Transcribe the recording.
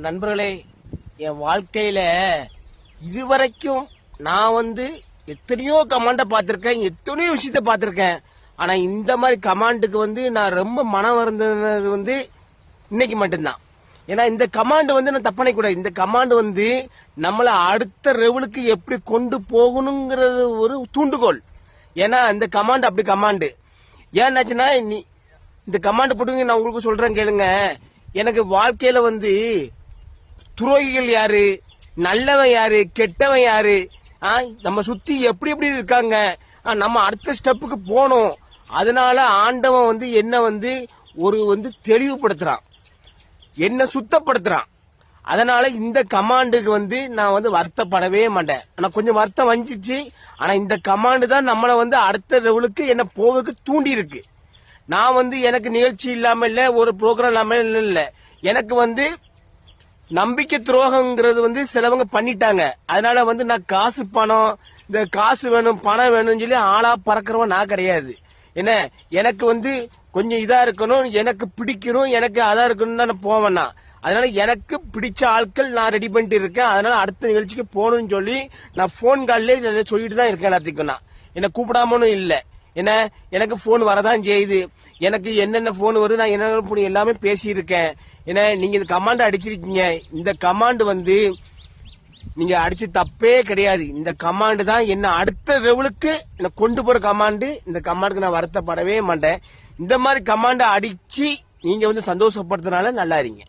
நண்பர்களே, என் வாழ்க்கையில இதுவரைக்கும் நான் எத்தனையோ கமாண்ட பார்த்திருக்கேன், எத்தனையோ விஷயத்த பார்த்திருக்கேன். ஆனா இந்த மாதிரி கமாண்டுக்கு நான் ரொம்ப மனம் வருந்தது இன்னைக்கு மட்டும்தான். ஏன்னா இந்த கமாண்ட் நான் தப்பனை கூட இந்த கமாண்ட் நம்மள அடுத்த லெவலுக்கு எப்படி கொண்டு போகணுங்கிறது ஒரு தூண்டுகோல். ஏன்னா இந்த கமாண்ட் அப்படி கமாண்டு ஏன்னாச்சுன்னா இந்த கமாண்ட் போட்டு நான் உங்களுக்கு சொல்றேன் கேளுங்க. எனக்கு வாழ்க்கையில துரோகிகள் யாரு, நல்லவன் யாரு, கெட்டவன் யாரு, நம்ம சுத்தி எப்படி எப்படி இருக்காங்க, நம்ம அடுத்த ஸ்டெப்புக்கு போனோம். அதனால ஆண்டவன் என்ன ஒரு தெளிவுபடுத்துறான், என்ன சுத்தப்படுத்துறான். அதனால இந்த கமாண்டுக்கு நான் வருத்தப்படவே மாட்டேன். ஆனா கொஞ்சம் வருத்தம் வந்துச்சு. ஆனா இந்த கமாண்டு தான் நம்மள அடுத்த லெவலுக்கு என்ன போவதுக்கு தூண்டி இருக்கு. நான் எனக்கு நிகழ்ச்சி இல்லாம இல்ல, ஒரு ப்ரோக்ராம் இல்லாம இல்ல. எனக்கு நம்பிக்கை துரோகங்கிறது சிலவங்க பண்ணிட்டாங்க. அதனால நான் காசு பணம், இந்த காசு வேணும் பணம் வேணும்னு சொல்லி ஆளா பறக்கிறவன் நான் கிடையாது. என்ன எனக்கு கொஞ்சம் இதா இருக்கணும், எனக்கு பிடிக்கணும், எனக்கு அதா இருக்கணும் தான் போவேன்னா. அதனால எனக்கு பிடிச்ச ஆட்கள் நான் ரெடி பண்ணிட்டு இருக்கேன். அதனால அடுத்த நிகழ்ச்சிக்கு போகணும்னு சொல்லி நான் போன் காலிலே சொல்லிட்டு தான் இருக்கேன். எல்லாத்துக்கும் நான் என்ன கூப்பிடாமனும் இல்ல. என்ன எனக்கு போன் வரதான் செய்யுது. எனக்கு என்னென்ன போன் வருது, நான் என்னென்ன எல்லாமே பேசியிருக்கேன். ஏன்னா நீங்க இந்த கமாண்ட் அடிச்சிருக்கீங்க. இந்த கமாண்ட் நீங்க அடிச்சு தப்பே கிடையாது. இந்த கமாண்ட் தான் என்ன அடுத்த லெவலுக்கு என்ன கொண்டு போற கமாண்ட். இந்த கமாண்டுக்கு நான் வருத்தப்படவே மாட்டேன். இந்த மாதிரி கமாண்ட் அடிச்சு நீங்க சந்தோஷப்படுறதுனால நல்லா இருங்க.